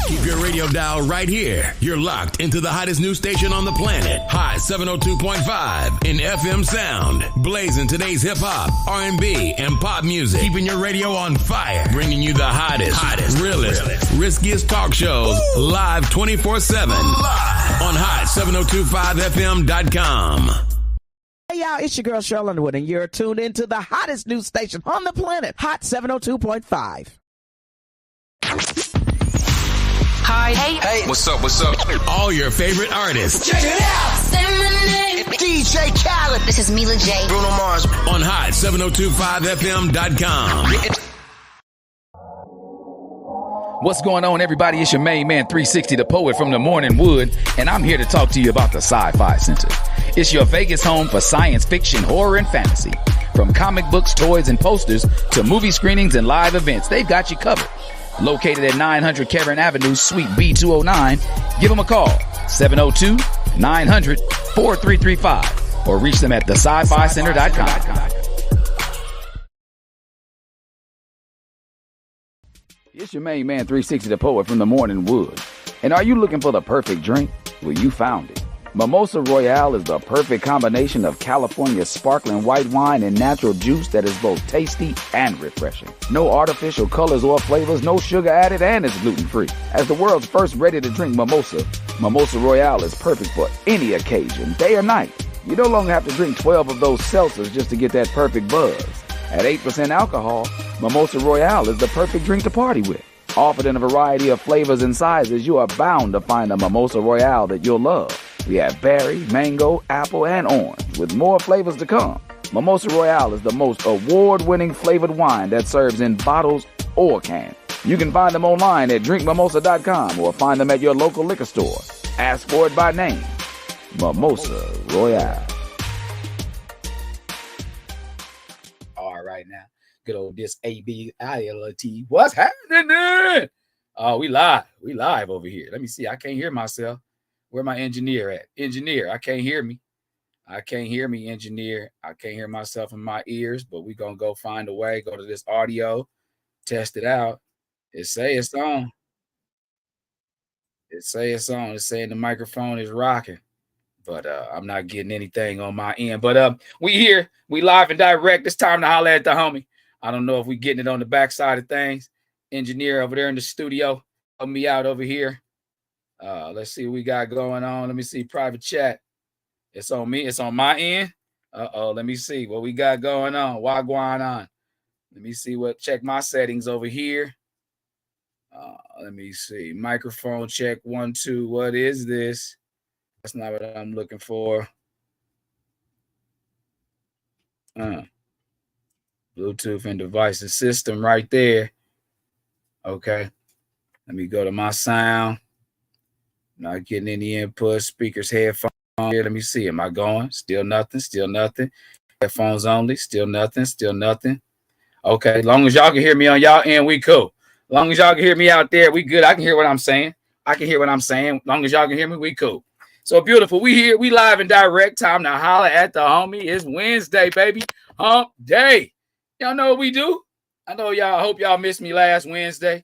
Keep your radio dial right here. You're locked into the hottest news station on the planet. Hot 702.5 in FM sound. Blazing today's hip-hop, R&B, and pop music. Keeping your radio on fire. Bringing you the hottest, realest, riskiest talk shows live 24/7 on hot7025fm.com. Hey y'all, it's your girl Cheryl Underwood, and you're tuned into the hottest news station on the planet, Hot 702.5. Hi. Hey. What's up? All your favorite artists. Check it out. Say my name. DJ Khaled. This is Mila J. Bruno Mars. On hot7025fm.com. What's going on, everybody? It's your main man, 360, the poet from the Morning Wood, and I'm here to talk to you about the Sci-Fi Center. It's your Vegas home for science fiction, horror, and fantasy. From comic books, toys, and posters to movie screenings and live events, they've got you covered. Located at 900 Cameron Avenue, Suite B209, give them a call, 702-900-4335, or reach them at thescificenter.com. It's your main man, 360, the poet from the Morning Wood. And are you looking for the perfect drink? Well, you found it. Mimosa Royale is the perfect combination of California's sparkling white wine and natural juice that is both tasty and refreshing. No artificial colors or flavors, no sugar added, and it's gluten-free. As the world's first ready-to-drink mimosa, Mimosa Royale is perfect for any occasion, day or night. You no longer have to drink 12 of those seltzers just to get that perfect buzz. At 8% alcohol, Mimosa Royale is the perfect drink to party with. Offered in a variety of flavors and sizes, you are bound to find a Mimosa Royale that you'll love. We have berry, mango, apple, and orange, with more flavors to come. Mimosa Royale is the most award-winning flavored wine that serves in bottles or cans. You can find them online at drinkmimosa.com or find them at your local liquor store. Ask for it by name. Mimosa Royale. All right now. Good old disability. What's happening? Oh, we live. We live over here. Let me see. I can't hear myself. Where my engineer at? Engineer, I can't hear me. I can't hear me, engineer. I can't hear myself in my ears, but we're going to go find a way, go to this audio, test it out. It say it's on. It say it's on. It's saying the microphone is rocking, but I'm not getting anything on my end. But we here. We live and direct. It's time to holler at the homie. I don't know if we getting it on the backside of things. Engineer over there in the studio. Help me out over here. Let's see what we got going on. Let me see. Private chat. It's on me. It's on my end. Let me see what we got going on. What going on? Let me see check my settings over here. Let me see. Microphone check 1, 2. What is this? That's not what I'm looking for. Bluetooth and devices system right there. Okay. Let me go to my sound. Not getting any input. Speakers, headphones. Here, let me see. Am I going? Still nothing. Still nothing. Headphones only. Still nothing. Still nothing. Okay. Long as y'all can hear me on y'all end, we cool. Long as y'all can hear me out there, we good. I can hear what I'm saying. Long as y'all can hear me, we cool. So beautiful. We here. We live and direct. Time to holler at the homie. It's Wednesday, baby. Hump day. Y'all know what we do. I know y'all. I hope y'all missed me last Wednesday.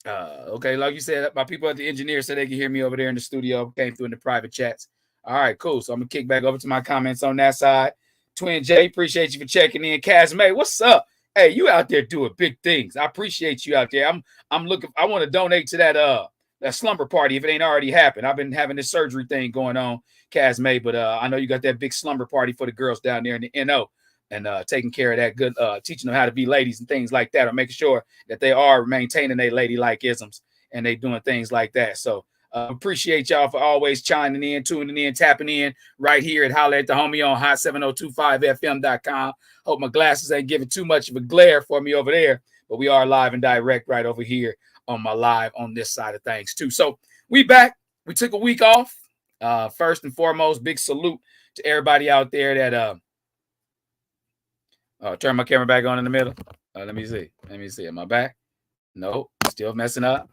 Okay, like you said, my people at the engineer said they can hear me over there in the studio. Came through in the private chats. All right, cool. So I'm gonna kick back over to my comments on that side. Twin J, appreciate you for checking in. Kaz May, what's up? Hey, you out there doing big things. I appreciate you out there. I'm looking. I want to donate to that slumber party if it ain't already happened. I've been having this surgery thing going on, Kaz May, but I know you got that big slumber party for the girls down there in the NO. And taking care of that good, teaching them how to be ladies and things like that, or making sure that they are maintaining their ladylike isms and they doing things like that. So appreciate y'all for always chiming in, tuning in, tapping in right here at Holla at the Homie on hot7025fm.com. Hope my glasses ain't giving too much of a glare for me over there, but we are live and direct right over here on my live on this side of things too. So we back. We took a week off. First and foremost, big salute to everybody out there that turn my camera back on in the middle. Let me see. Am I back? Nope. Still messing up.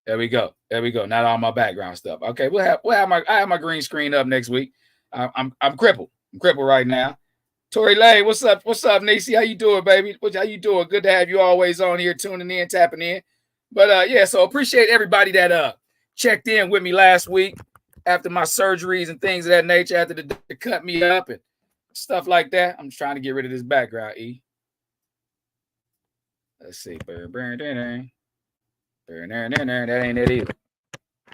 There we go. Not all my background stuff. Okay. I have my green screen up next week. I'm crippled. I'm crippled right now. Tori Lane, what's up? What's up, Nisi? How you doing, baby? How you doing? Good to have you always on here, tuning in, tapping in. But yeah, so appreciate everybody that checked in with me last week after my surgeries and things of that nature, after the doctor cut me up and stuff like that. I'm just trying to get rid of this background, E. Let's see. That ain't it either.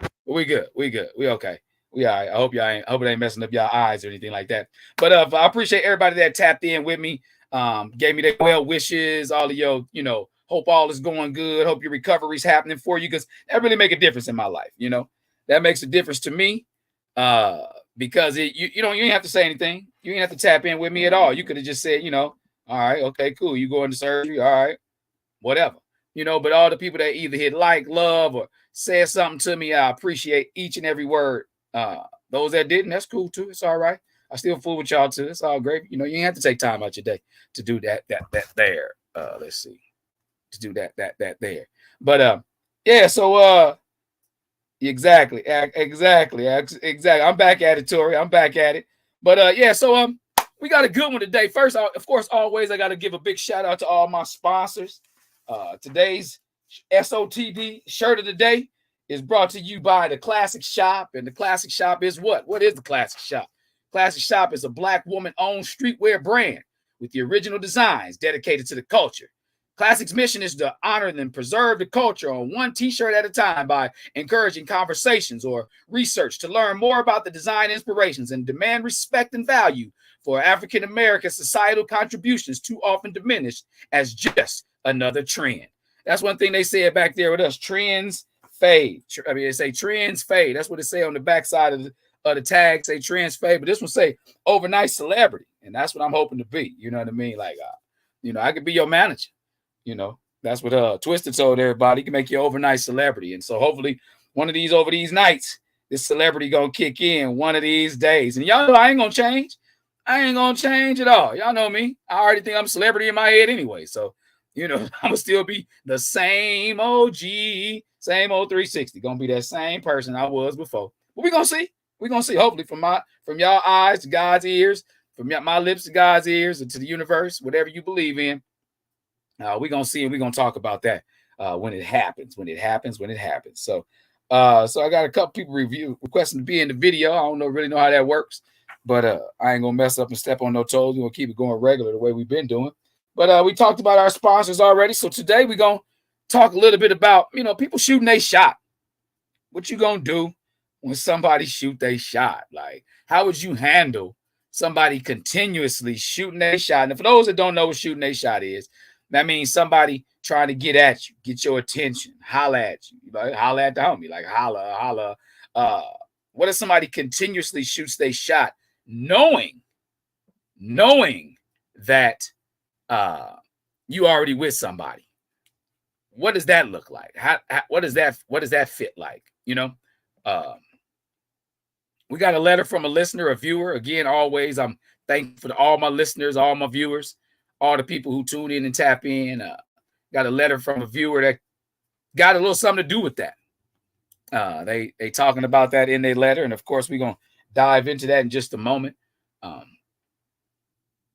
But we good. We good. We okay. We all right. I hope it ain't messing up y'all eyes or anything like that. But I appreciate everybody that tapped in with me. Gave me their well wishes, all of your, hope all is going good. Hope your recovery's happening for you, because that really make a difference in my life. That makes a difference to me. Because you ain't have to say anything. You ain't have to tap in with me at all. You could have just said, all right, okay, cool. You go into surgery, all right, whatever. But all the people that either hit like, love, or said something to me, I appreciate each and every word. Those that didn't, that's cool too. It's all right. I still fool with y'all too. It's all great. You ain't have to take time out your day to do that there. Let's see. To do that there. But yeah, so exactly. I'm back at it, Tori. I'm back at it. But yeah, so we got a good one today. First, of course, always I got to give a big shout out to all my sponsors. Today's SOTD shirt of the day is brought to you by the Classic Shop. And the Classic Shop is what? What is the Classic Shop? Classic Shop is a Black woman-owned streetwear brand with the original designs dedicated to the culture. Classic's mission is to honor and preserve the culture on one t-shirt at a time by encouraging conversations or research to learn more about the design inspirations and demand respect and value for African-American societal contributions too often diminished as just another trend. That's one thing they said back there with us. Trends fade. They say trends fade. That's what they say on the backside of the tag. Say trends fade, but this one say overnight celebrity, and that's what I'm hoping to be. You know what I mean? Like, I could be your manager. That's what Twister told everybody. He can make you overnight celebrity, and so hopefully one of these over these nights, this celebrity gonna kick in one of these days. And y'all know I ain't gonna change. I ain't gonna change at all. Y'all know me. I already think I'm a celebrity in my head anyway. So I'm gonna still be the same OG, same old 360. Gonna be that same person I was before. But we're gonna see. We're gonna see. Hopefully from y'all eyes to God's ears, from my lips to God's ears, and to the universe, whatever you believe in. We're gonna see, and we're gonna talk about that when it happens. So I got a couple people requesting to be in the video. I don't really know how that works, but I ain't gonna mess up and step on no toes. We're gonna keep it going regular the way we've been doing. But we talked about our sponsors already. So today we're going to talk a little bit about, people shooting their shot. What you going to do when somebody shoot their shot? Like, how would you handle somebody continuously shooting their shot? And for those that don't know what shooting their shot is, that means somebody trying to get at you, get your attention, holla at you. Like, holla at the homie, like holla. What if somebody continuously shoots their shot knowing that you already with somebody? What does that look like? What does that fit like? We got a letter from a listener, a viewer. Again, always I'm thankful to all my listeners, all my viewers, all the people who tune in and tap in. Got a letter from a viewer that got a little something to do with that. They talking about that in their letter, and of course we're gonna dive into that in just a moment.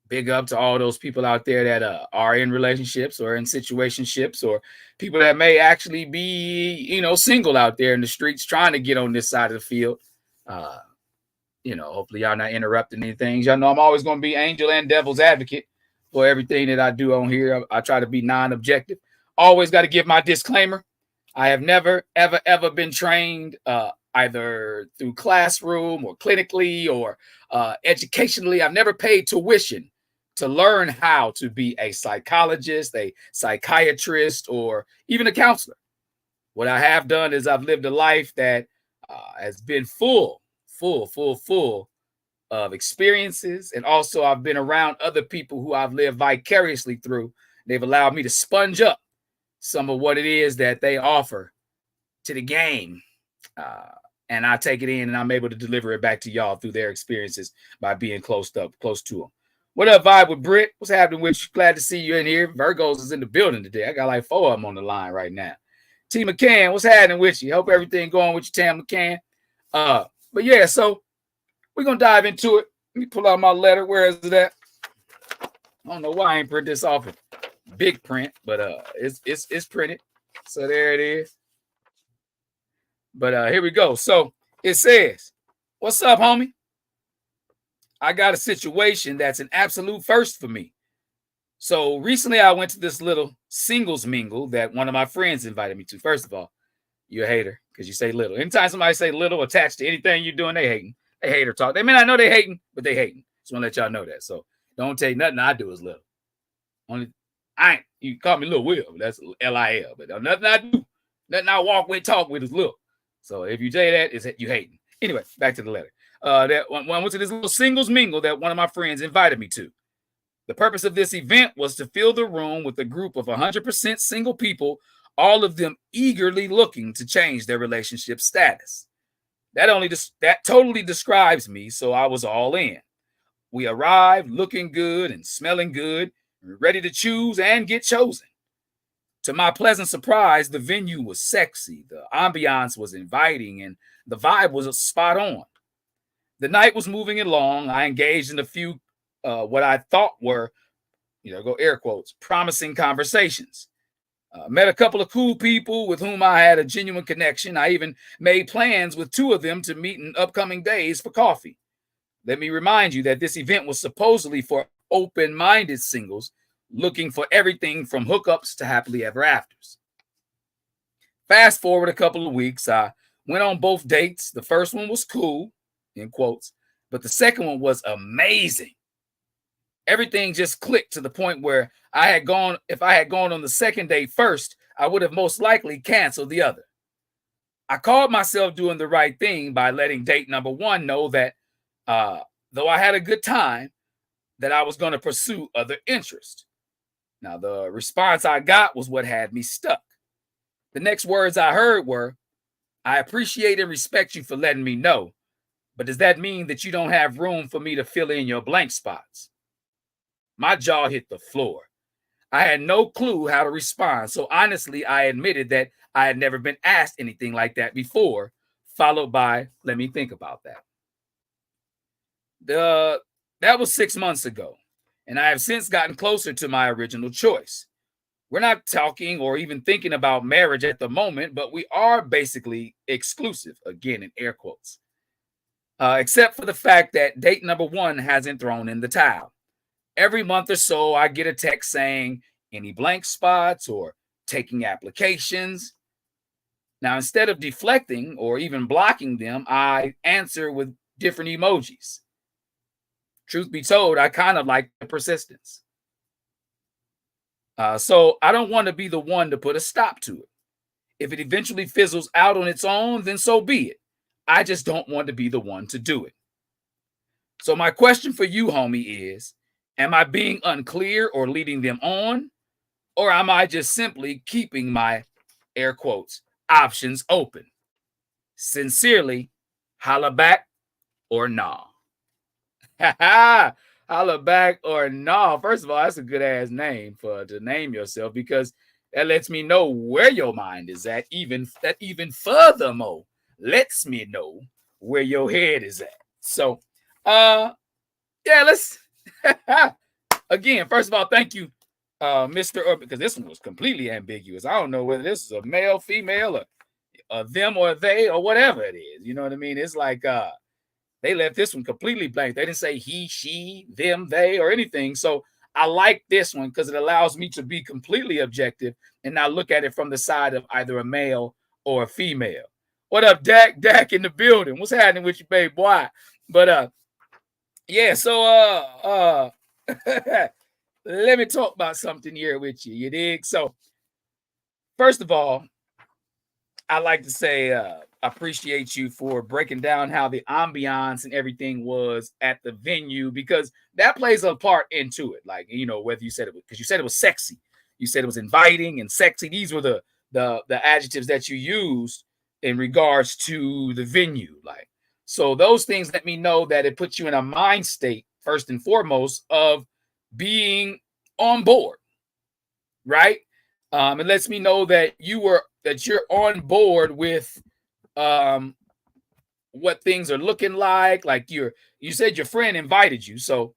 Big up to all those people out there that are in relationships or in situationships, or people that may actually be, single out there in the streets trying to get on this side of the field. Hopefully y'all not interrupting anything. Y'all know I'm always going to be angel and devil's advocate for everything that I do on here. I try to be non-objective. Always got to give my disclaimer. I have never, ever been trained either through classroom or clinically or educationally. I've never paid tuition to learn how to be a psychologist, a psychiatrist, or even a counselor. What I have done is I've lived a life that has been full of experiences. And also I've been around other people who I've lived vicariously through. They've allowed me to sponge up some of what it is that they offer to the game. And I take it in and I'm able to deliver it back to y'all through their experiences by being close to them. What up, Vibe with Britt? What's happening with you? Glad to see you in here. Virgos is in the building today. I got like 4 of them on the line right now. T McCann, what's happening with you? Hope everything going with you, Tam McCann. But yeah, so we're going to dive into it. Let me pull out my letter. Where is it at? I don't know why I ain't print this off in big print, but it's printed. So there it is. But here we go. So it says, what's up, homie? I got a situation that's an absolute first for me. So recently I went to this little singles mingle that one of my friends invited me to. First of all, you're a hater because you say little. Anytime somebody say little attached to anything you're doing, they hating. They hater talk. They may not know they hating, but they hating. Just want to let y'all know that. So don't take nothing I do is little. Only I ain't. You call me Lil Will. That's Lil. But nothing I do, nothing I walk with, talk with is little. So if you say that, is that you hating. Anyway, back to the letter. That when I went to this little singles mingle that one of my friends invited me to. The purpose of this event was to fill the room with a group of 100% single people, all of them eagerly looking to change their relationship status. That totally describes me, so I was all in. We arrived looking good and smelling good, ready to choose and get chosen. To my pleasant surprise, the venue was sexy, the ambiance was inviting, and the vibe was spot on. The night was moving along. I engaged in a few what I thought were, go air quotes, promising conversations. Met a couple of cool people with whom I had a genuine connection. I even made plans with two of them to meet in upcoming days for coffee. Let me remind you that this event was supposedly for open-minded singles looking for everything from hookups to happily ever afters. Fast forward a couple of weeks, I went on both dates. The first one was cool, in quotes, but the second one was amazing. Everything just clicked to the point where if I had gone on the second date first, I would have most likely canceled the other. I called myself doing the right thing by letting date number one know that though I had a good time, that I was going to pursue other interests. Now, the response I got was what had me stuck. The next words I heard were, I appreciate and respect you for letting me know, but does that mean that you don't have room for me to fill in your blank spots? My jaw hit the floor. I had no clue how to respond. So honestly, I admitted that I had never been asked anything like that before, followed by, let me think about that. That was 6 months ago, and I have since gotten closer to my original choice. We're not talking or even thinking about marriage at the moment, but we are basically exclusive, again, in air quotes. Except for the fact that date number one hasn't thrown in the towel. Every month or so, I get a text saying any blank spots or taking applications. Now, instead of deflecting or even blocking them, I answer with different emojis. Truth be told, I kind of like the persistence. So I don't want to be the one to put a stop to it. If it eventually fizzles out on its own, then so be it. I just don't want to be the one to do it. So my question for you, homie, is, am I being unclear or leading them on? Or am I just simply keeping my, air quotes, options open? Sincerely, holla back or nah. Holla back or nah. First of all, that's a good ass name to name yourself, because that lets me know where your mind is at. Even furthermore lets me know where your head is at. So, yeah, let's again. First of all, thank you, Mr. Urban, because this one was completely ambiguous. I don't know whether this is a male, female, or them or they or whatever it is. You know what I mean? It's like they left this one completely blank. They didn't say he, she, them, they, or anything. So I like this one because it allows me to be completely objective and not look at it from the side of either a male or a female. What up, Dak? Dak in the building. What's happening with you, babe boy? But yeah, so let me talk about something here with you. You dig? So first of all, I like to say appreciate you for breaking down how the ambiance and everything was at the venue, because that plays a part into it. Like, you know, whether you said it was, because you said it was sexy, you said it was inviting and sexy. These were the adjectives that you used in regards to the venue. Like, so those things let me know that it puts you in a mind state, first and foremost, of being on board, right? It lets me know that you're on board with what things are looking like. Like you said your friend invited you, so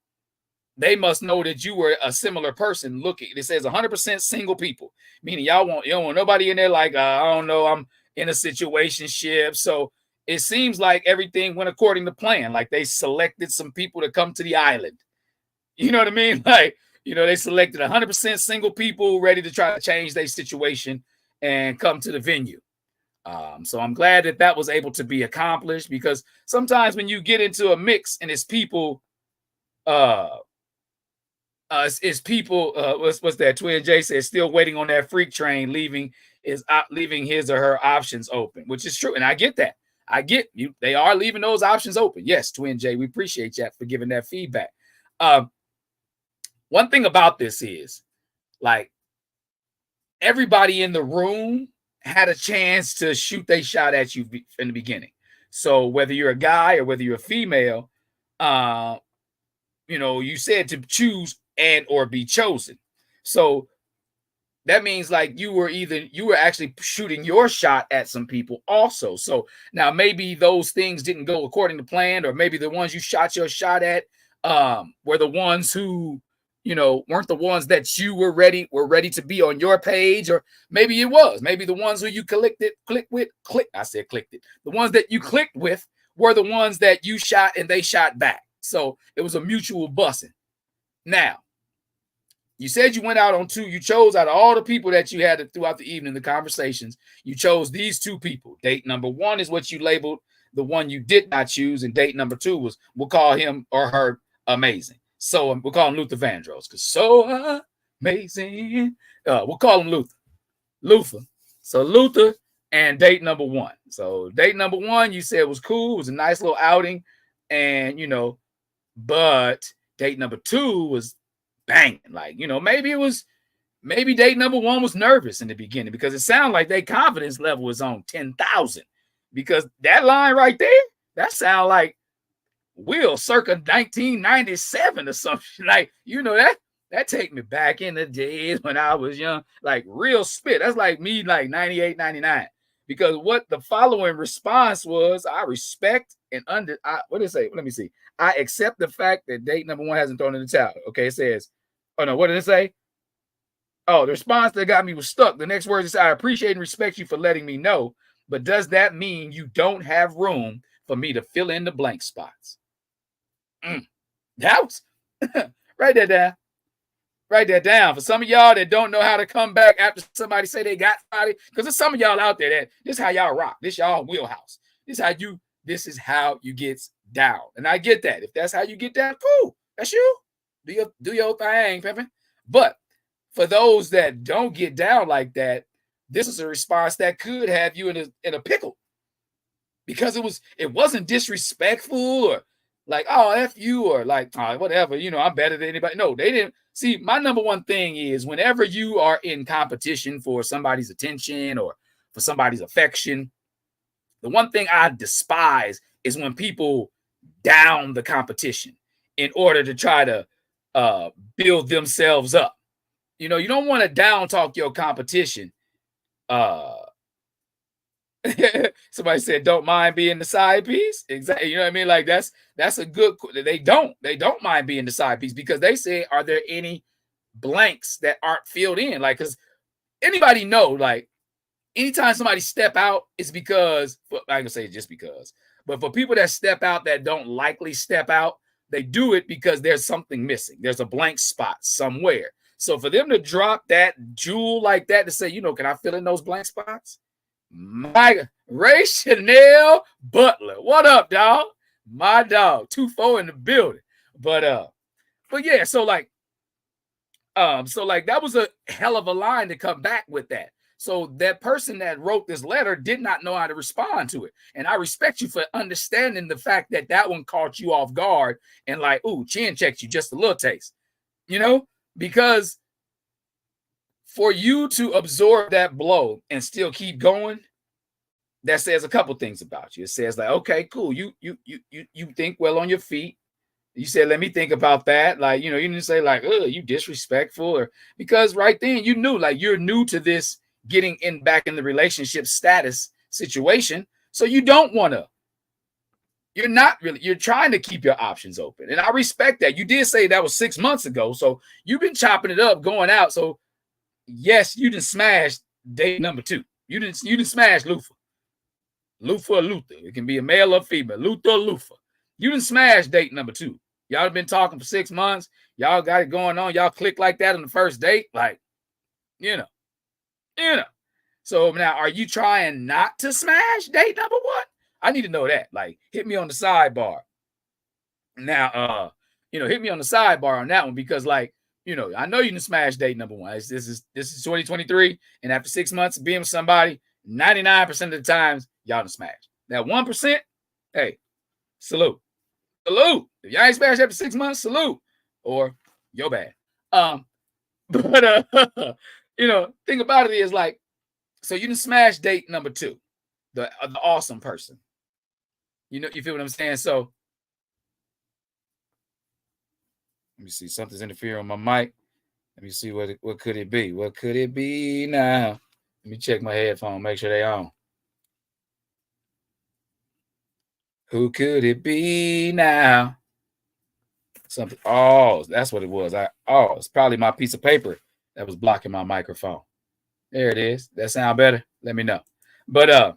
they must know that you were a similar person looking. It says 100% single people, meaning you don't want nobody in there like, I don't know, I'm in a situationship. So it seems like everything went according to plan. Like they selected some people to come to the island. You know what I mean? Like, they selected 100% single people ready to try to change their situation and come to the venue. So I'm glad that was able to be accomplished, because sometimes when you get into a mix and it's people, what's that? Twin J says still waiting on that freak train, leaving his or her options open, which is true. And I get that. I get you. They are leaving those options open. Yes, Twin J, we appreciate you for giving that feedback. One thing about this is, like, everybody in the room had a chance to shoot their shot at you in the beginning. So whether you're a guy or whether you're a female, you said to choose and or be chosen. So that means like you were actually shooting your shot at some people also. So now maybe those things didn't go according to plan, or maybe the ones you shot your shot at were the ones who weren't the ones that you were ready to be on your page, or maybe it was. Maybe the ones who you clicked it. The ones that you clicked with were the ones that you shot and they shot back. So it was a mutual bussing. Now, you said you went out on 2. You chose out of all the people that you had throughout the evening, the conversations, you chose these 2 people. Date number 1 is what you labeled the one you did not choose, and date number 2 was, we'll call him or her amazing. So we'll call him Luther Vandross, because so amazing. We'll call him Luther. So Luther and date number 1. So date number 1, you said was cool. It was a nice little outing. And, but date number 2 was banging. Like, maybe date number 1 was nervous in the beginning, because it sounded like their confidence level was on 10,000. Because that line right there, that sound like Will circa 1997 or something. Like, that take me back in the days when I was young, like real spit. That's like me, like 98, 99. Because what the following response was, I respect and what did it say? Let me see. I accept the fact that date number 1 hasn't thrown in the towel. Okay, it says, oh no, what did it say? Oh, the response that got me was stuck. The next word is, I appreciate and respect you for letting me know, but does that mean you don't have room for me to fill in the blank spots? That was write that down. Write that down for some of y'all that don't know how to come back after somebody say they got somebody, because there's some of y'all out there that this is how y'all rock. This y'all wheelhouse. This is how you get down. And I get that. If that's how you get down, cool. That's you. Do your thing, Pimpin'. But for those that don't get down like that, this is a response that could have you in a pickle, because it wasn't disrespectful or like, oh, F you, or like, oh, whatever, I'm better than anybody. No, they didn't. See, my number one thing is, whenever you are in competition for somebody's attention or for somebody's affection, the one thing I despise is when people down the competition in order to try to build themselves up. You don't want to down talk your competition. Somebody said, don't mind being the side piece. Exactly. You know what I mean? Like that's a good, they don't mind being the side piece, because they say, are there any blanks that aren't filled in? Like, because anybody know, like, anytime somebody step out, it's because, I'm gonna say just because, but for people that step out that don't likely step out, they do it because there's something missing. There's a blank spot somewhere. So for them to drop that jewel like that to say, can I fill in those blank spots? My Ray Chanel Butler, what up, dog? My dog, 2-4 in the building. But yeah, so that was a hell of a line to come back with that. So that person that wrote this letter did not know how to respond to it, and I respect you for understanding the fact that one caught you off guard and like, ooh, chin checked you just a little taste, because for you to absorb that blow and still keep going, that says a couple things about you. It says like, okay, cool. You think well on your feet. You said, let me think about that. Like, you didn't say like, oh, you disrespectful, or because right then you knew like you're new to this getting back in the relationship status situation. So you don't want to, you're trying to keep your options open. And I respect that. You did say that was 6 months ago. So you've been chopping it up, going out. So yes, you didn't smash date number 2. You didn't smash Luther. Luther or Luther. It can be a male or female. Luther or Luther. You didn't smash date number 2. Y'all have been talking for 6 months. Y'all got it going on. Y'all click like that on the first date. Like, you know. So now, are you trying not to smash date number 1? I need to know that. Like, hit me on the sidebar. Now, hit me on the sidebar on that one because, like, I know you can smash date number 1. This is 2023, and after 6 months of being with somebody, 99% of the times y'all can smash. That 1%, hey, salute. If y'all ain't smashed after 6 months, salute. Or yo bad. But thing about it is, like, so you can smash date number 2, the awesome person. You feel what I'm saying? So let me see. Something's interfering on my mic. Let me see what could it be? What could it be now? Let me check my headphone, make sure they on. Who could it be now? Something. Oh, that's what it was. It's probably my piece of paper that was blocking my microphone. There it is. That sound better? Let me know. But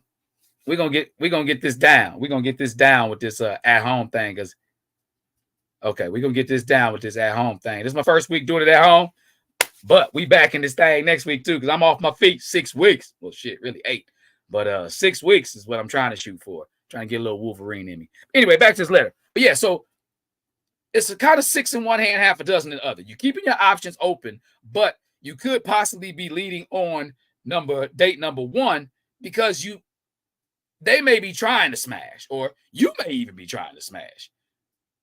we're gonna get this down. We're gonna get this down with this at home thing. We're gonna get this down with this at home thing. This is my first week doing it at home, but we back in this thing next week too, because I'm off my feet 6 weeks. Well, shit, really 8. But 6 weeks is what I'm trying to shoot for. Trying to get a little Wolverine in me. Anyway, back to this letter. But yeah, so it's a kind of 6 in one hand, half a dozen in the other. You're keeping your options open, but you could possibly be leading on date number 1 because they may be trying to smash, or you may even be trying to smash,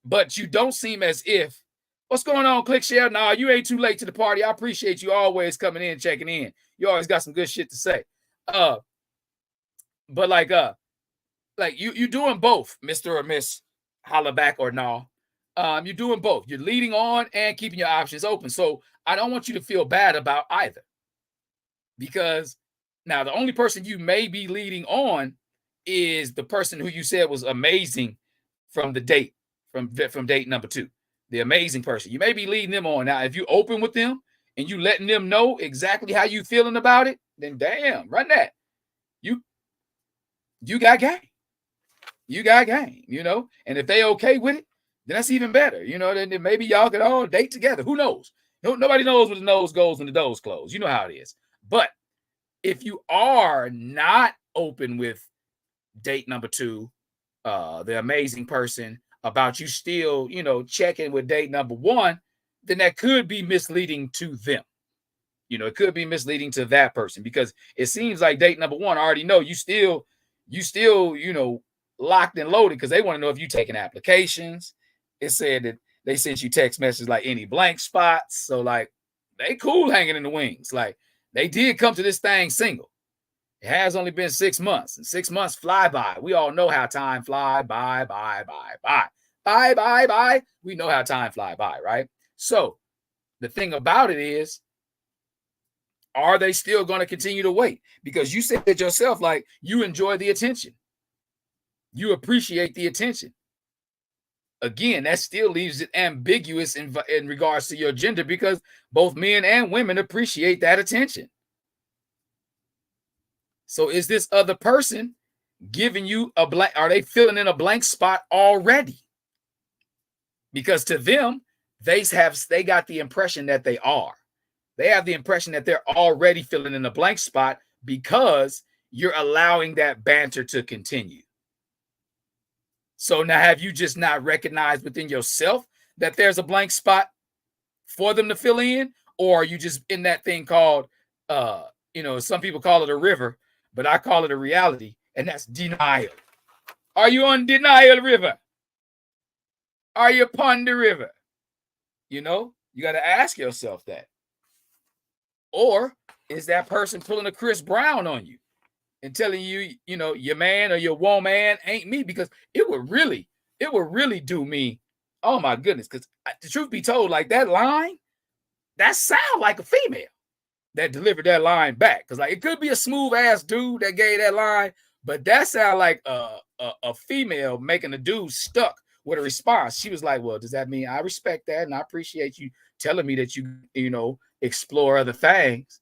but you don't seem as if, what's going on, Click Share? Nah, you ain't too late to the party. I appreciate you always coming in, checking in. You always got some good shit to say. But like you doing both, Mr. or Miss Holla back or no. You're doing both. You're leading on and keeping your options open. So I don't want you to feel bad about either. Because now the only person you may be leading on is the person who you said was amazing from the date, from date number 2. The amazing person. You may be leading them on. Now, if you open with them and you letting them know exactly how you feeling about it, then damn, run that. You got game. You got game, And if they okay with it, then that's even better. Then maybe y'all could all date together. Who knows? Nobody knows where the nose goes when the doors close. You know how it is. But if you are not open with date number 2, the amazing person, about you still, checking with date number 1, then that could be misleading to them. It could be misleading to that person because it seems like date number 1 already know you still, locked and loaded because they want to know if you taking applications. It said that they sent you text messages like any blank spots. So like they cool hanging in the wings. Like they did come to this thing single. It has only been 6 months, and 6 months fly by. We all know how time fly by. We know how time fly by, right? So the thing about it is, are they still going to continue to wait? Because you said it yourself, like you enjoy the attention. You appreciate the attention. Again, that still leaves it ambiguous in regards to your gender because both men and women appreciate that attention. So is this other person giving you a blank? Are they filling in a blank spot already? Because to them, they got the impression that they are. They have the impression that they're already filling in a blank spot because you're allowing that banter to continue. So now have you just not recognized within yourself that there's a blank spot for them to fill in? Or are you just in that thing called, some people call it a river, but I call it a reality, and that's denial. Are you on denial river? Are you upon the river? You got to ask yourself that. Or is that person pulling a Chris Brown on you and telling you, your man or your woman ain't me? Because it would really do me. Oh my goodness. Because the truth be told, like that line, that sound like a female that delivered that line back. Because like it could be a smooth ass dude that gave that line, But that sounded like a female making a dude stuck with a response. She was like, well, does that mean I respect that and I appreciate you telling me that you know, explore other things?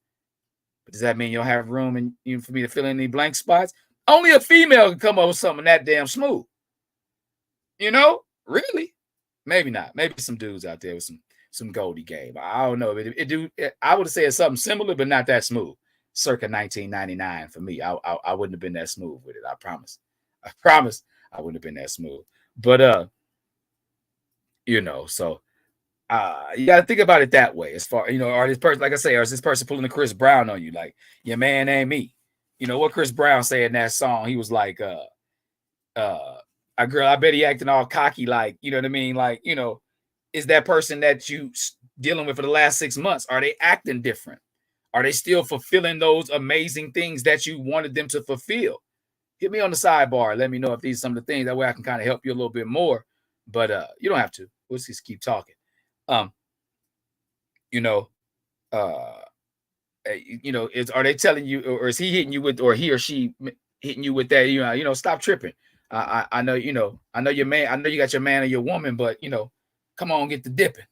But does that mean you don't have room and for me to fill in any blank spots? Only a female can come up with something that damn smooth. You know, really? Maybe not. Maybe some dudes out there with some Goldie game. I don't know. I would say it's something similar, but not that smooth. Circa 1999 for me. I wouldn't have been that smooth with it. I promise. I promise I wouldn't have been that smooth. But you know, so you got to think about it that way. As far, you know, or this person, like I say, or is this person pulling a Chris Brown on you? Like, your man ain't me. You know what Chris Brown said in that song? He was like, a girl, I bet he acting all cocky, like, you know what I mean? Like, you know, is that person that you dealing with for the last 6 months, are they acting different? Are they still fulfilling those amazing things that you wanted them to fulfill? Hit me on the sidebar. Let me know if these are some of the things. That way I can kind of help you a little bit more. But you don't have to. We'll just keep talking. You know, are they telling you, or is he hitting you with, or he or she hitting you with that? You know, stop tripping. I know, you know, I know your man. I know you got your man or your woman, but you know, come on, get the dipping.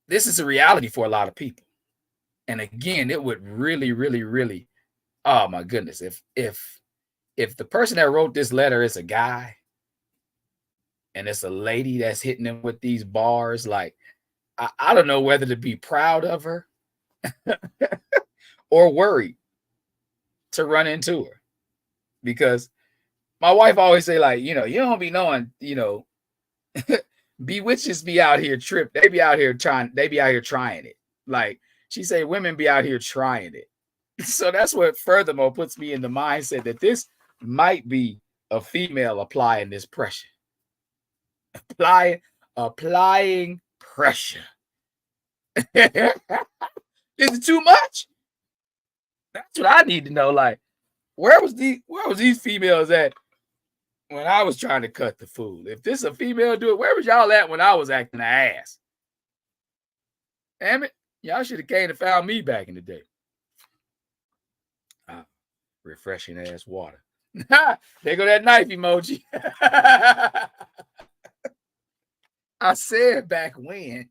This is a reality for a lot of people. And again, it would really, really, really, oh my goodness, if the person that wrote this letter is a guy and it's a lady that's hitting them with these bars, like, I don't know whether to be proud of her or worried to run into her. Because my wife always say, like, you know, you don't be knowing, you know, bewitches be out here they be out here trying it. Like, she say women be out here trying it. So that's what furthermore puts me in the mindset that this might be a female applying this pressure. Applying pressure. Is it too much? That's what I need to know. Like, where was these females at when I was trying to cut the food? If this a female do it, where was y'all at when I was acting an ass? Damn it. Y'all should have came and found me back in the day. Refreshing ass water. There go that knife emoji. I said back when.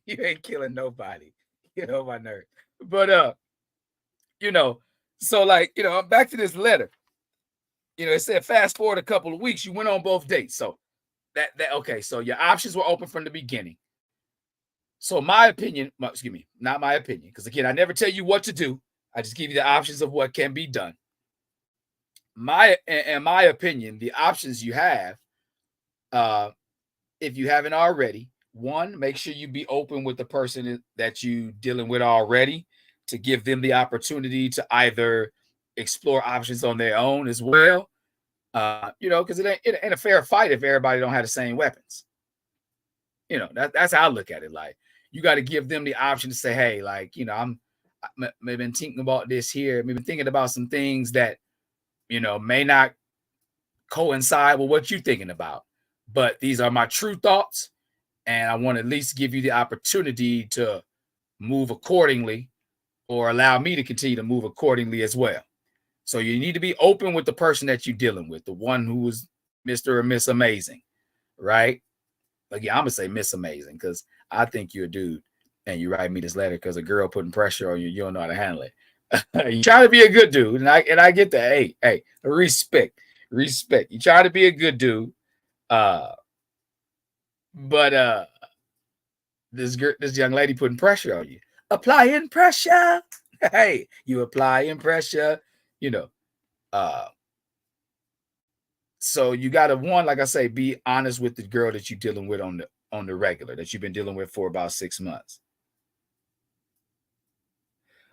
You ain't killing nobody. You know my nerve. But you know, so like, you know, I'm back to this letter. You know, it said fast forward a couple of weeks, you went on both dates. So that okay, so your options were open from the beginning. So my opinion, excuse me, not my opinion, because again, I never tell you what to do. I just give you the options of what can be done. In my opinion, the options you have, if you haven't already, one, make sure you be open with the person that you dealing with already to give them the opportunity to either explore options on their own as well. You know, because it ain't a fair fight if everybody don't have the same weapons. You know, that's how I look at it. Like, you got to give them the option to say, hey, like, you know, I've been thinking about this here. I've been thinking about some things that, you know, may not coincide with what you're thinking about, but these are my true thoughts. And I want to at least give you the opportunity to move accordingly, or allow me to continue to move accordingly as well. So you need to be open with the person that you're dealing with, the one who is Mr. or Miss Amazing, right? Like, yeah, I'm gonna say Miss Amazing because I think you're a dude, and you write me this letter because a girl putting pressure on you, you don't know how to handle it. You try to be a good dude, and I get that. Hey, respect. You try to be a good dude, but this young lady putting pressure on you, applying pressure. Hey, you applying pressure, you know. So you gotta, one, like I say, be honest with the girl that you're dealing with on the regular, that you've been dealing with for about 6 months.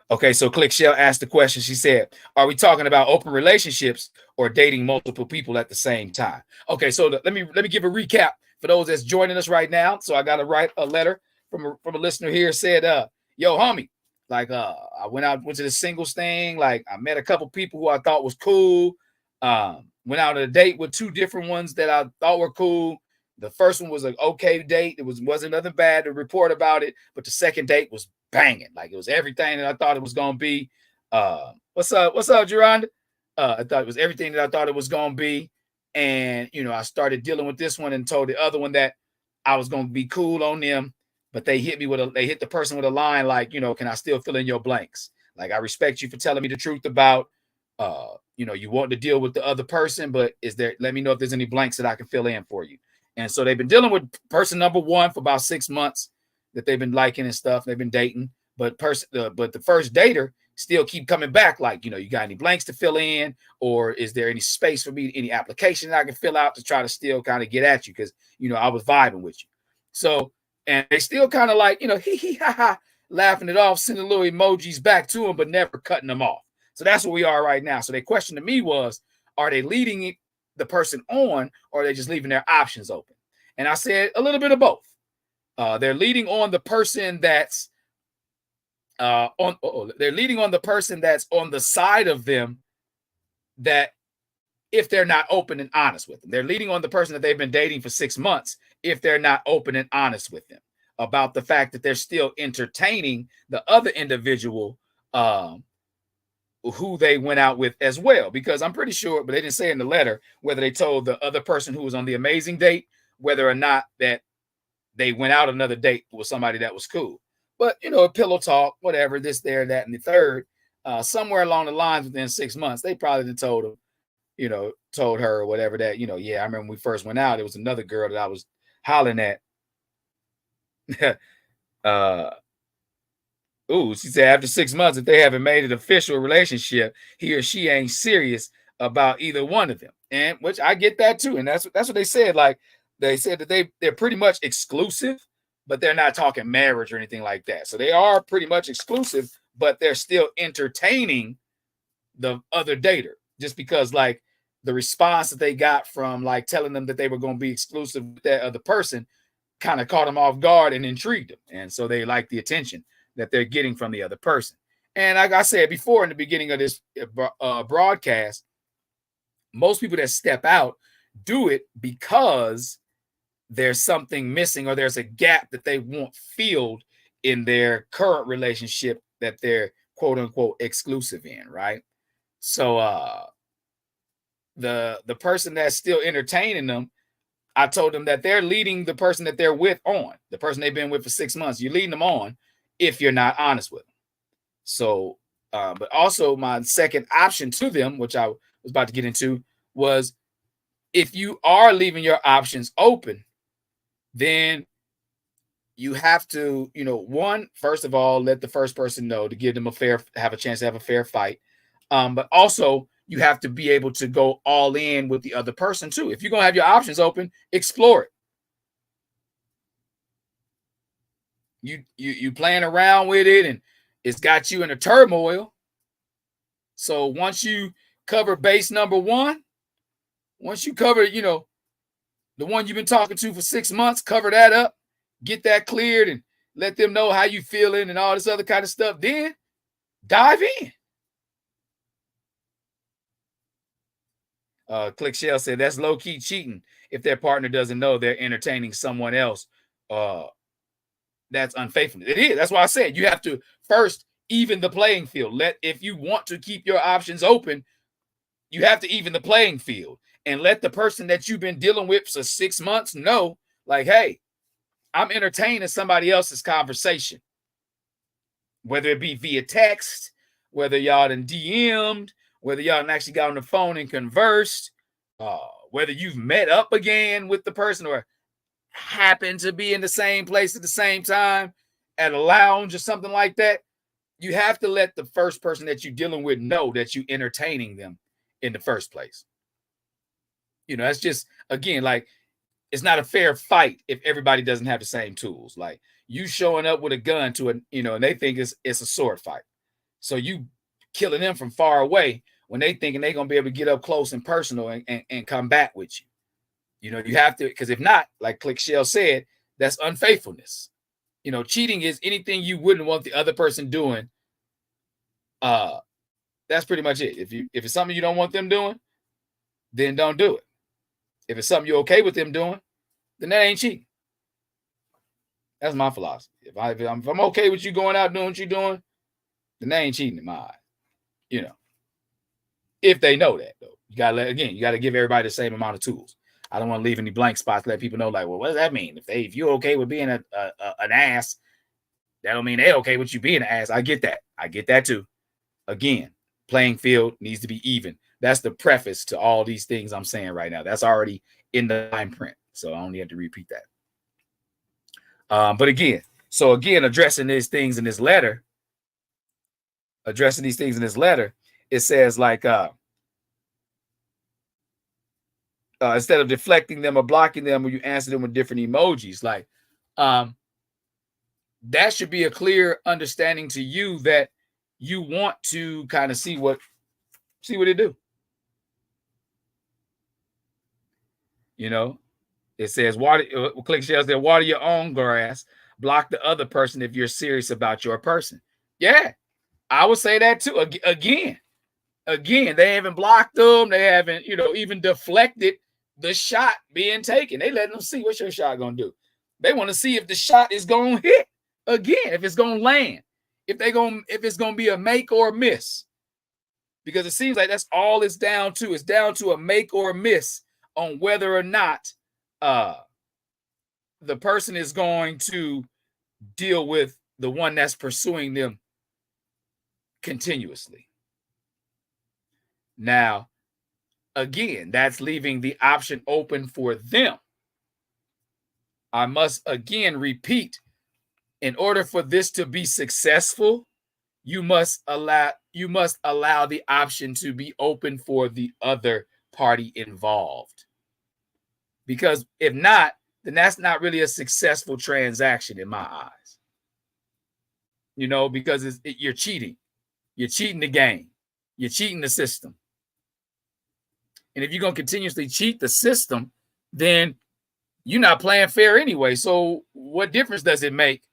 Okay, so Click Shell asked the question. She said, are we talking about open relationships or dating multiple people at the same time? Okay, so let me give a recap for those that's joining us right now. So I got to write a letter from a listener here. Said, yo, homie, like, I went to the singles thing. Like, I met a couple people who I thought was cool. Went out on a date with 2 different ones that I thought were cool. The first one was an okay date. It wasn't nothing bad to report about it, but the second date was banging. Like, it was everything that I thought it was going to be. What's up, Geronda? I thought it was everything that I thought it was gonna be. And I started dealing with this one and told the other one that I was gonna be cool on them, but they hit the person with a line like, can I still fill in your blanks? Like, I respect you for telling me the truth about you want to deal with the other person, but let me know if there's any blanks that I can fill in for you. And so they've been dealing with person number one for about 6 months that they've been liking and stuff. They've been dating, but the first dater still keep coming back like, you got any blanks to fill in, or is there any space for me, any application that I can fill out to try to still kind of get at you? Because, I was vibing with you. So, and they still kind of like, hee ha ha, laughing it off, sending little emojis back to them, but never cutting them off. So that's where we are right now. So their question to me was, are they leading the person on, or are they just leaving their options open? And I said a little bit of both. They're leading on the person that's they're leading on the person that's on the side of them that if they're not open and honest with them. They're leading on the person that they've been dating for 6 months if they're not open and honest with them about the fact that they're still entertaining the other individual who they went out with as well. Because I'm pretty sure, but they didn't say in the letter whether they told the other person who was on the amazing date whether or not that they went out another date with somebody that was cool. But, pillow talk, whatever, this, there, that, and the third, somewhere along the lines within 6 months, they probably told him, told her or whatever that, I remember when we first went out, it was another girl that I was hollering at. She said after 6 months, if they haven't made an official relationship, he or she ain't serious about either one of them. And which I get that too. And that's what they said. Like, they said that they're pretty much exclusive, but they're not talking marriage or anything like that. So they are pretty much exclusive, but they're still entertaining the other dater just because like the response that they got from like telling them that they were going to be exclusive with that other person kind of caught them off guard and intrigued them. And so they like the attention that they're getting from the other person. And like I said before in the beginning of this broadcast, most people that step out do it because there's something missing or there's a gap that they want filled in their current relationship that they're quote unquote exclusive in, right? So the person that's still entertaining them, I told them that they're leading the person that they're with on, the person they've been with for 6 months. You're leading them on if you're not honest with them. So, but also my second option to them, which I was about to get into, was if you are leaving your options open, then you have to, first of all, let the first person know to give them have a chance to have a fair fight. But also you have to be able to go all in with the other person too. If you're going to have your options open, explore it. You playing around with it and it's got you in a turmoil. So once you cover base number one, once you cover, the one you've been talking to for 6 months, cover that up, get that cleared and let them know how you feeling and all this other kind of stuff. Then dive in. Click Shell said that's low-key cheating if their partner doesn't know they're entertaining someone else. That's unfaithfulness. It is. That's why I said you have to first even the playing field. If you want to keep your options open, you have to even the playing field and let the person that you've been dealing with for 6 months know, like, hey, I'm entertaining somebody else's conversation, whether it be via text, whether y'all done DM'd, whether y'all done actually got on the phone and conversed, whether you've met up again with the person or happen to be in the same place at the same time at a lounge or something like that. You have to let the first person that you're dealing with know that you're entertaining them in the first place. That's just, again, like, it's not a fair fight if everybody doesn't have the same tools. Like, you showing up with a gun to and they think it's a sword fight. So you killing them from far away when they thinking they're going to be able to get up close and personal and come back with you. You have to, because if not, like Click Shell said, that's unfaithfulness. Cheating is anything you wouldn't want the other person doing. That's pretty much it. If it's something you don't want them doing, then don't do it. If it's something you're okay with them doing, then that ain't cheating. That's my philosophy. If I'm okay with you going out doing what you're doing, then that ain't cheating in my eyes. You know, if they know that though, you gotta give everybody the same amount of tools. I don't want to leave any blank spots. Let people know, like, well, what does that mean? If you're okay with being an ass, that don't mean they're okay with you being an ass. I get that. I get that too. Again, playing field needs to be even. That's the preface to all these things I'm saying right now. That's already in the fine print, so I only have to repeat that. But again, addressing these things in this letter, it says like instead of deflecting them or blocking them, when you answer them with different emojis, like that should be a clear understanding to you that you want to kind of see what they do. You know, it says click shells there, water your own grass, block the other person if you're serious about your person. Yeah, I would say that too. Again, they haven't blocked them. They haven't, even deflected the shot being taken. They letting them see what's your shot gonna do. They want to see if the shot is gonna hit again, if it's gonna land, if it's gonna be a make or a miss. Because it seems like that's all it's down to. It's down to a make or a miss on whether or not the person is going to deal with the one that's pursuing them continuously. Now, again, that's leaving the option open for them. I must again repeat, in order for this to be successful, you must allow the option to be open for the other party involved. Because if not, then that's not really a successful transaction in my eyes. Because you're cheating. You're cheating the game. You're cheating the system. And if you're going to continuously cheat the system, then you're not playing fair anyway. So what difference does it make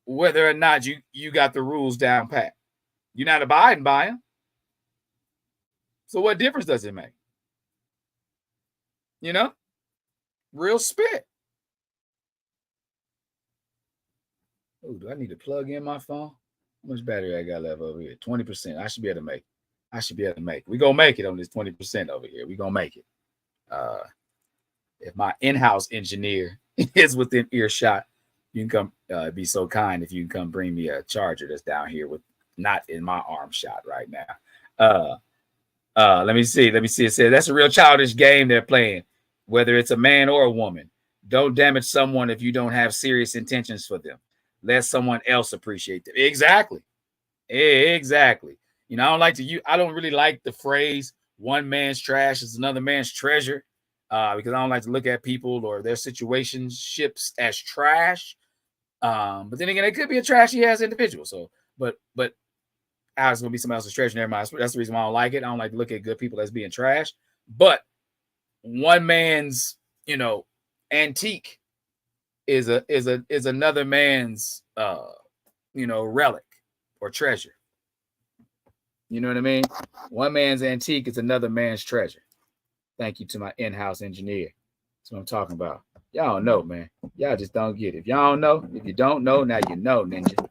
whether or not you got the rules down pat? You're not abiding by them. So what difference does it make? Real spit. Oh, do I need to plug in my phone? How much battery I got left over here? 20%. I should be able to make it. We're going to make it on this 20% over here. We're going to make it. If my in-house engineer is within earshot, you can come be so kind if you can come bring me a charger that's down here with not in my arm shot right now. Let me see. It says that's a real childish game they're playing, whether it's a man or a woman. Don't damage someone if you don't have serious intentions for them. Let someone else appreciate them. Exactly. I don't really like the phrase "one man's trash is another man's treasure," because I don't like to look at people or their situationships as trash. But then again, it could be a trashy ass individual. So, but how it's gonna be somebody else's treasure? Never mind. That's the reason why I don't like it. I don't like to look at good people as being trash. But one man's, antique is another man's, relic or treasure. You know what I mean? One man's antique is another man's treasure. Thank you to my in-house engineer. That's what I'm talking about. Y'all don't know, man. Y'all just don't get it. If y'all don't know, if you don't know, now you know, ninja.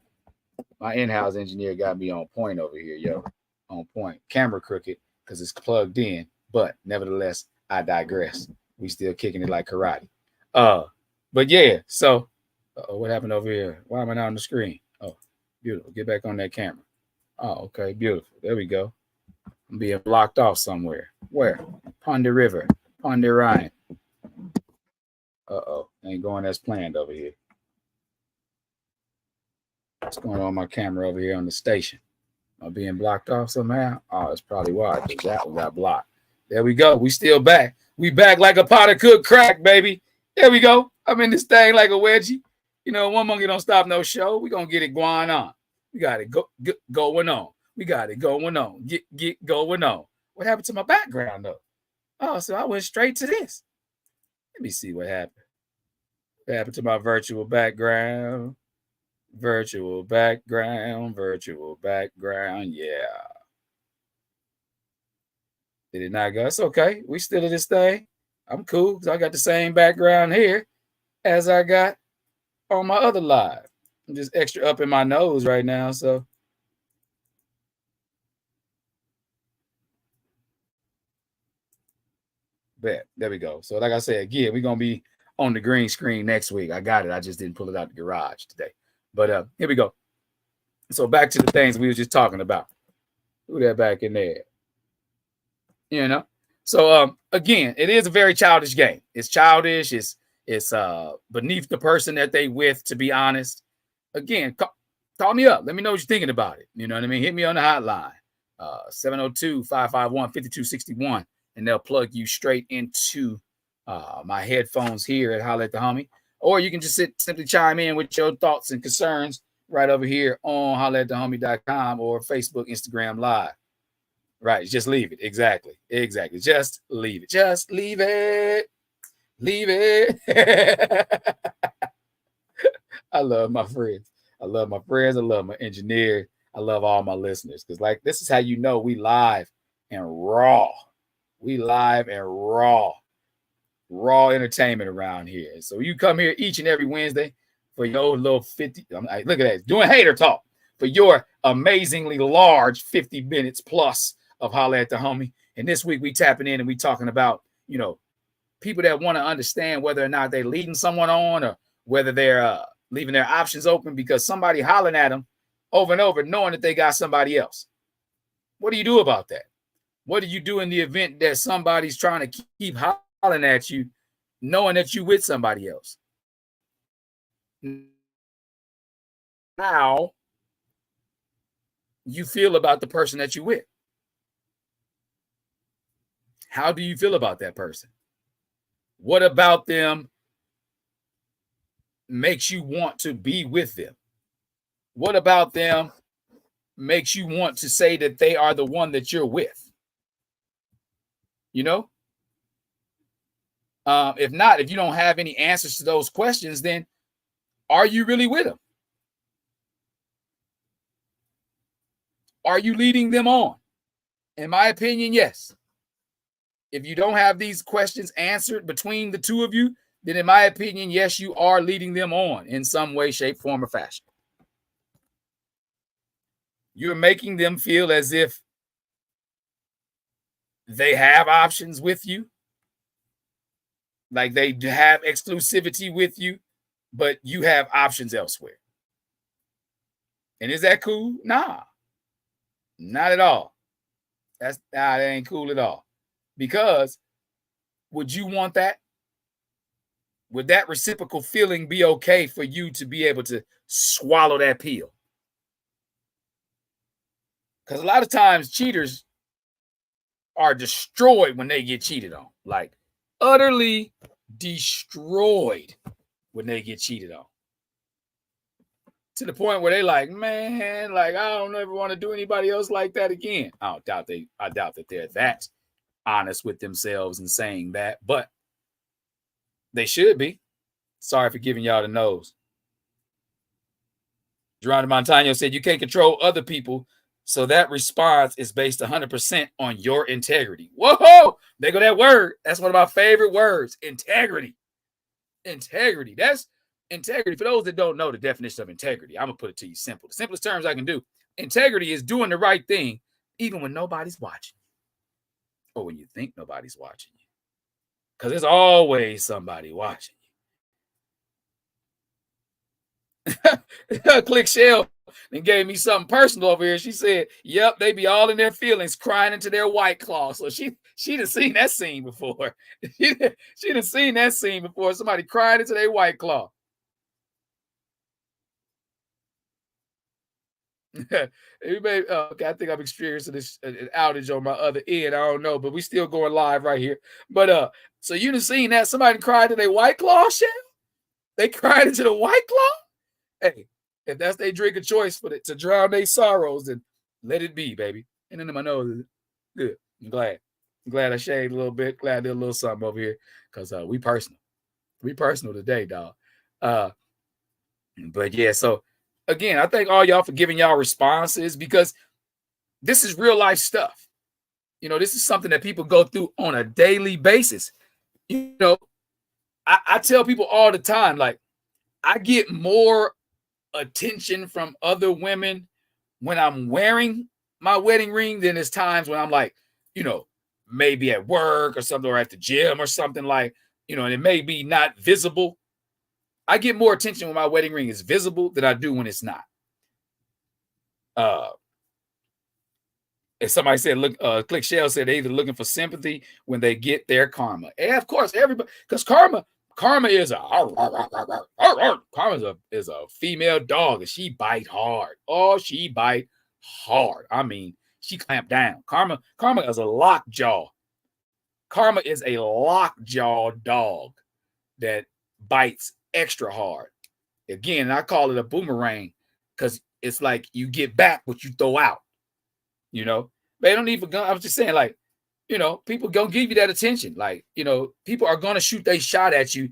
My in-house engineer got me on point over here, yo. On point. Camera crooked because it's plugged in, but nevertheless, I digress. We still kicking it like karate. But yeah, so what happened over here? Why am I not on the screen? Oh, beautiful. Get back on that camera. Oh, okay, beautiful. There we go. I'm being blocked off somewhere. Where? Ponder River. Ponder Ryan. Ain't going as planned over here. What's going on with my camera over here on the station? Am I being blocked off somehow? Oh, that's probably why. That one got blocked. There we go. We still back. We back like a pot of cooked crack, baby. There we go. I'm in this thing like a wedgie. One monkey don't stop no show. We gonna get it going on. We got it going on. We got it going on. Get going on. What happened to my background though? Oh, so I went straight to this. Let me see what happened. What happened to my virtual background? Virtual background. Yeah. Did it not go? It's okay. We still in this thing. I'm cool because I got the same background here as I got on my other live. I'm just extra up in my nose right now, so Bet. There we go. So like I said, again, we're going to be on the green screen next week. I got it. I just didn't pull it out the garage today. But here we go. So back to the things we were just talking about. Who that back in there? You know? So again, it is a very childish game. It's childish. It's beneath the person that they with, to be honest. Again, call me up. Let me know what you're thinking about it. You know what I mean? Hit me on the hotline. 702-551-5261. And they'll plug you straight into my headphones here at Holla at the Homie. Or you can just simply chime in with your thoughts and concerns right over here on hollaatthehomie.com or Facebook, Instagram Live. Right. Just leave it. Exactly. Just leave it. Just leave it. Leave it. I love my friends. I love my engineers. I love all my listeners. Because like this is how you know we live and raw. We live and raw entertainment around here. So you come here each and every Wednesday for your little 50. Look at that. Doing hater talk for your amazingly large 50 minutes plus of Holla at the Homie. And this week we tapping in and we talking about, you know, people that want to understand whether or not they're leading someone on or whether they're leaving their options open because somebody hollering at them over and over, knowing that they got somebody else. What do you do about that? What do you do in the event that somebody's trying to keep hollering at you, knowing that you with somebody else? How you feel about the person that you with? How do you feel about that person? What about them makes you want to be with them? What about them makes you want to say that they are the one that you're with? You know? If not, if you don't have any answers to those questions, then are you really with them? Are you leading them on? In my opinion, yes. If you don't have these questions answered between the two of you, then in my opinion, yes, you are leading them on in some way, shape, form, or fashion. You're making them feel as if they have options with you, like they have exclusivity with you, but you have options elsewhere. And is that cool? Nah, not at all. That ain't cool at all. Because would you want that? Would that reciprocal feeling be okay for you to be able to swallow that pill? Because a lot of times cheaters are destroyed when they get cheated on. Like utterly destroyed when they get cheated on. To the point where they like, man, like I don't ever want to do anybody else like that again. I doubt that they're that honest with themselves and saying that, but they should be. Sorry for giving y'all the nose. Geronimo Montano said you can't control other people, so that response is based 100% on your integrity. Whoa, there go that word. That's one of my favorite words, integrity. Integrity. That's integrity. For those that don't know the definition of integrity, I'm going to put it to you simple. The simplest terms I can do. Integrity is doing the right thing even when nobody's watching. Or when you think nobody's watching you. Because there's always somebody watching you. Click Shell and gave me something personal over here. She said, yep, they be all in their feelings crying into their White Claw. So she'd have seen that scene before. She'd have seen that scene before. Somebody crying into their White Claw. Okay, I think I'm experiencing this an outage on my other end. I don't know, but we still going live right here. But so you done seen that somebody cried to their White Claw, Shell? They cried into the White Claw? Hey, if that's their drink of choice for to drown their sorrows, then let it be, baby. And then my nose is good. I'm glad I shaved a little bit. Glad I did a little something over here because we personal. We personal today, dog. But yeah, so again, I thank all y'all for giving y'all responses because this is real life stuff. You know, this is something that people go through on a daily basis. You know, I tell people all the time, like, I get more attention from other women when I'm wearing my wedding ring than there's times when I'm like, you know, maybe at work or something, or at the gym or something, like, you know, and it may be not visible. I get more attention when my wedding ring is visible than I do when it's not. If somebody said, look, Click Shell said they're either looking for sympathy when they get their karma. And of course, everybody, because karma is is a female dog, and she bite hard. Oh, she bite hard. I mean, she clamped down. Karma is a lockjaw. Karma is a lockjaw dog that bites extra hard. Again, I call it a boomerang because it's like you get back what you throw out. You know, they don't even go. I was just saying, like, you know, people gonna give you that attention. Like, you know, people are gonna shoot their shot at you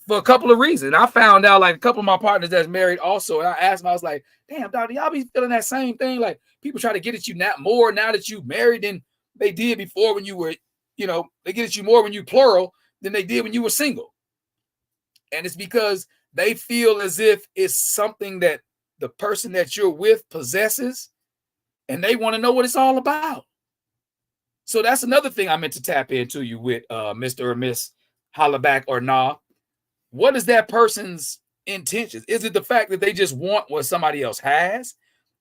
for a couple of reasons. I found out, like, a couple of my partners that's married also, and I asked them, I was like, damn, dog, y'all be feeling that same thing? Like, people try to get at you now that you married than they did before when you were, you know, they get at you more when you plural than they did when you were single. And it's because they feel as if it's something that the person that you're with possesses, and they want to know what it's all about. So that's another thing I meant to tap into you with, Mr. or Miss Holla Back or Nah. What is that person's intentions? Is it the fact that they just want what somebody else has?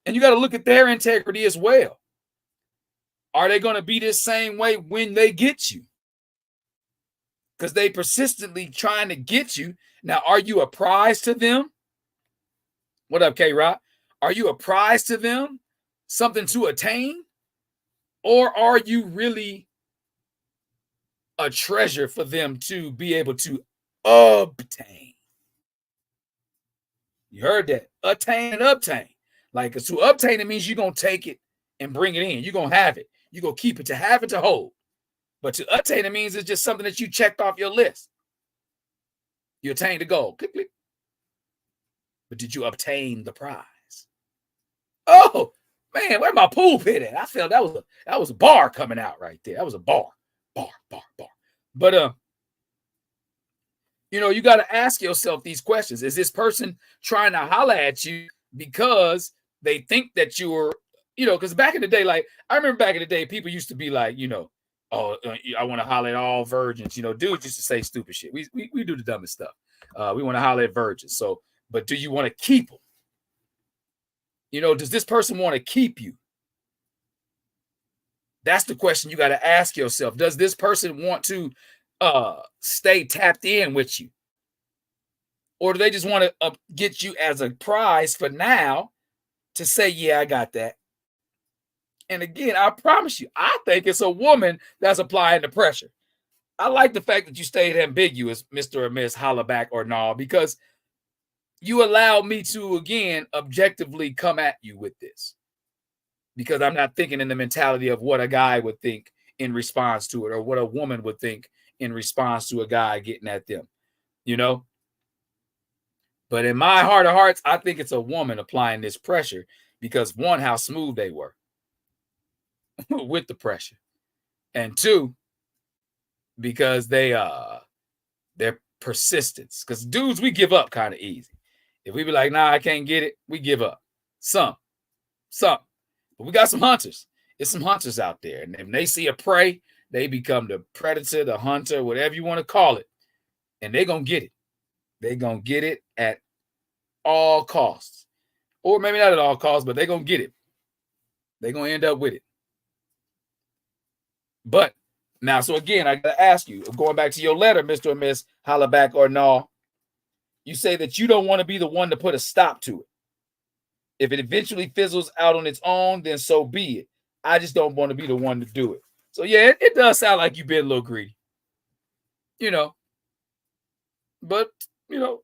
And you got to look at their integrity as well. Are they going to be this same way when they get you? Because they persistently trying to get you. Now, are you a prize to them? What up, K-Rock? Are you a prize to them? Something to attain? Or are you really a treasure for them to be able to obtain? You heard that. Attain and obtain. Like, to obtain, it means you're going to take it and bring it in. You're going to have it. You're going to keep it, to have it, to hold. But to attain, it means it's just something that you checked off your list. You attained the goal. Click, click. But did you obtain the prize? Oh, man, where my pool pit at? I felt that was a bar coming out right there. That was a bar. But you know, you got to ask yourself these questions. Is this person trying to holler at you because they think that you're, you know, because back in the day, like, I remember back in the day, people used to be like, you know, oh, I want to holler at all virgins. You know, dudes used to say stupid shit. We do the dumbest stuff. We want to holler at virgins. So, but do you want to keep them? You know, does this person want to keep you? That's the question you got to ask yourself. Does this person want to stay tapped in with you? Or do they just want to get you as a prize for now to say, yeah, I got that? And again, I promise you, I think it's a woman that's applying the pressure. I like the fact that you stayed ambiguous, Mr. or Miss Holla Back or Nah, because you allowed me to, again, objectively come at you with this. Because I'm not thinking in the mentality of what a guy would think in response to it, or what a woman would think in response to a guy getting at them, you know? But in my heart of hearts, I think it's a woman applying this pressure because, one, how smooth they were with the pressure. And two, because their persistence. Because dudes, we give up kind of easy. If we be like, nah, I can't get it, we give up. Some. But we got some hunters. It's some hunters out there. And if they see a prey, they become the predator, the hunter, whatever you want to call it. And they're going to get it. They're going to get it at all costs. Or maybe not at all costs, but they're going to get it. They're going to end up with it. But now, so again, I got to ask you, going back to your letter, Mr. or Miss Holla Back or Nah, you say that you don't want to be the one to put a stop to it. If it eventually fizzles out on its own, then so be it. I just don't want to be the one to do it. So yeah, it does sound like you've been a little greedy. You know. But, you know,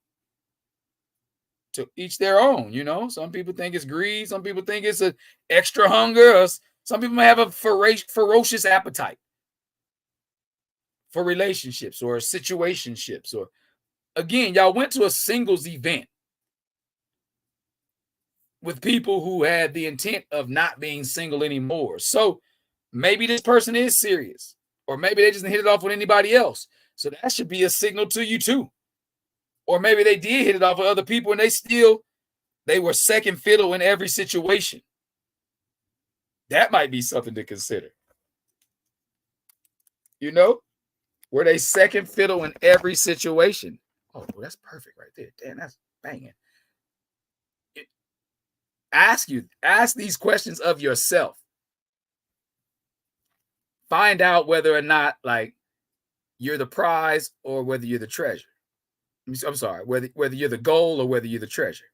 to each their own, you know. Some people think it's greed. Some people think it's an extra hunger. Or some people may have a ferocious appetite for relationships or situationships. Or, again, y'all went to a singles event with people who had the intent of not being single anymore. So maybe this person is serious, or maybe they just hit it off with anybody else. So that should be a signal to you too. Or maybe they did hit it off with other people and they were second fiddle in every situation. That might be something to consider. You know, were they second fiddle in every situation? Oh, that's perfect right there. Damn, that's banging. Ask these questions of yourself. Find out whether or not like you're the prize or whether you're the treasure. I'm sorry, whether you're the goal or whether you're the treasure.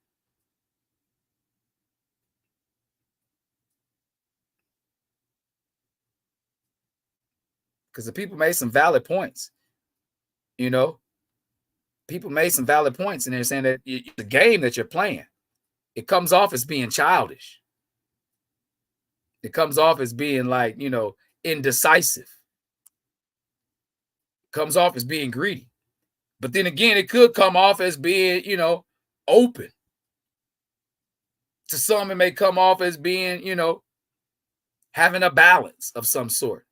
Because the people made some valid points. You know, people made some valid points, and they're saying that the game that you're playing, it comes off as being childish. It comes off as being like, you know, indecisive. It comes off as being greedy. But then again, it could come off as being, you know, open. To some, it may come off as being, you know, having a balance of some sort.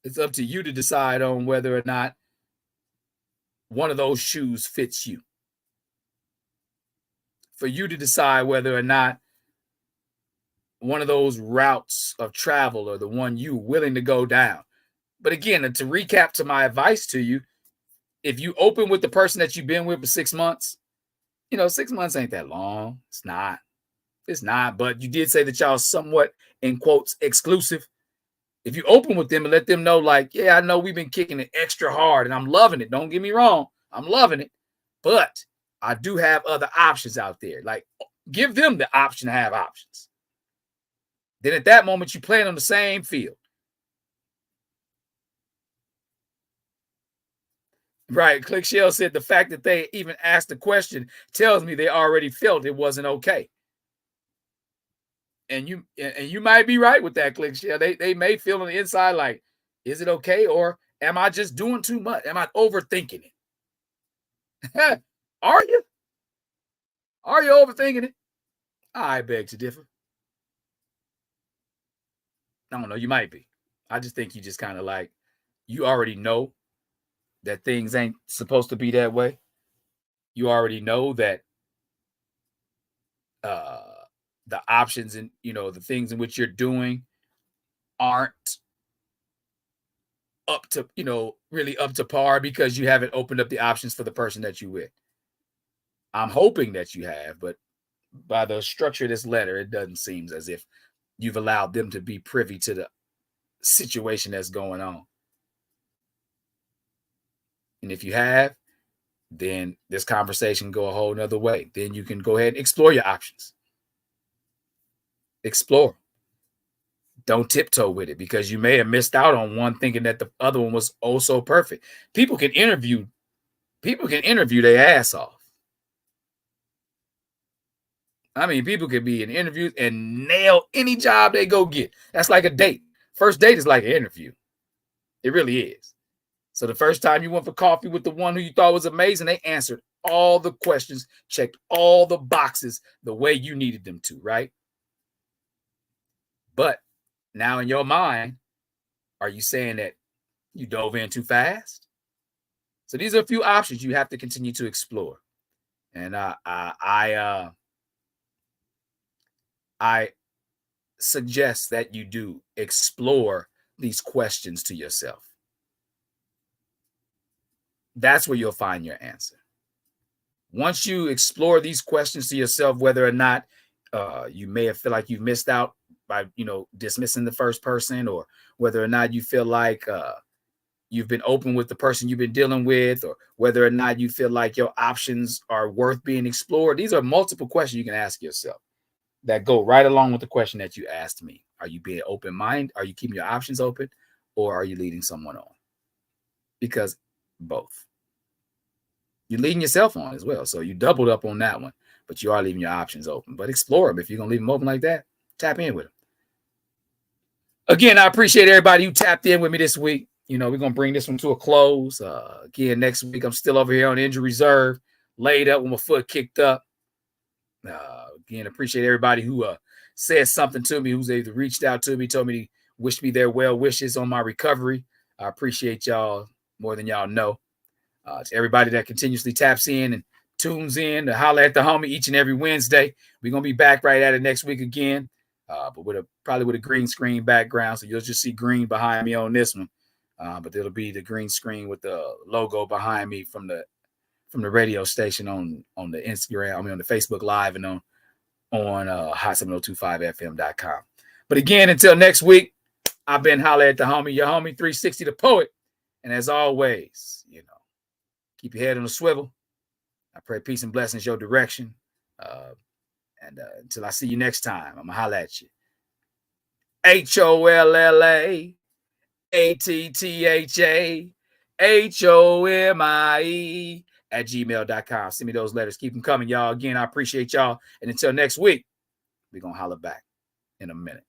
It's up to you to decide on whether or not one of those shoes fits you. For you to decide whether or not one of those routes of travel are the one you're willing to go down. But again, to recap to my advice to you, if you open with the person that you've been with for 6 months, you know, 6 months ain't that long. It's not. It's not. But you did say that y'all somewhat, in quotes, exclusive. If you open with them and let them know, like, yeah, I know we've been kicking it extra hard and I'm loving it. Don't get me wrong. I'm loving it. But I do have other options out there. Like, give them the option to have options. Then at that moment, you playing on the same field. Right. Click Shell said the fact that they even asked the question tells me they already felt it wasn't okay. And you might be right with that, Click Shell. They may feel on the inside like, is it okay? Or am I just doing too much? Am I overthinking it? Are you? Are you overthinking it? I beg to differ. I don't know. You might be. I just think you just kind of like, you already know that things ain't supposed to be that way. You already know that the options and, you know, the things in which you're doing aren't up to, you know, really up to par because you haven't opened up the options for the person that you with. I'm hoping that you have, but by the structure of this letter, it doesn't seem as if you've allowed them to be privy to the situation that's going on. And if you have, then this conversation go a whole nother way. Then you can go ahead and explore your options. Explore. Don't tiptoe with it because you may have missed out on one thinking that the other one was oh so perfect. People can interview their ass off. I mean, people can be in interviews and nail any job they go get. That's like a date. First date is like an interview. It really is. So the first time you went for coffee with the one who you thought was amazing, they answered all the questions, checked all the boxes the way you needed them to, right? But now in your mind, are you saying that you dove in too fast? So these are a few options you have to continue to explore. And I suggest that you do explore these questions to yourself. That's where you'll find your answer. Once you explore these questions to yourself, whether or not you may have feel like you've missed out by, you know, dismissing the first person, or whether or not you feel like you've been open with the person you've been dealing with, or whether or not you feel like your options are worth being explored. These are multiple questions you can ask yourself that go right along with the question that you asked me. Are you being open-minded? Are you keeping your options open, or are you leading someone on? Because both. You're leading yourself on as well. So you doubled up on that one, but you are leaving your options open. But explore them. If you're going to leave them open like that, tap in with them. Again, I appreciate everybody who tapped in with me this week. You know, we're going to bring this one to a close. Again, next week, I'm still over here on injury reserve, laid up with my foot kicked up. Again, appreciate everybody who said something to me, who's either reached out to me, told me, wished me their well wishes on my recovery. I appreciate y'all more than y'all know. To everybody that continuously taps in and tunes in to Holla at the Homie each and every Wednesday. We're going to be back right at it next week again. but probably with a green screen background. So you'll just see green behind me on this one. But it'll be the green screen with the logo behind me from the radio station on the Instagram, on the Facebook Live, and on hot7025fm.com. But again, until next week, I've been Holla at the Homie, your homie 360 the Poet. And as always, keep your head on a swivel. I pray peace and blessings your direction. And until I see you next time, I'm going to holla at you. HOLLAATTHAHOMIE@gmail.com. Send me those letters. Keep them coming, y'all. Again, I appreciate y'all. And until next week, we're going to holla back in a minute.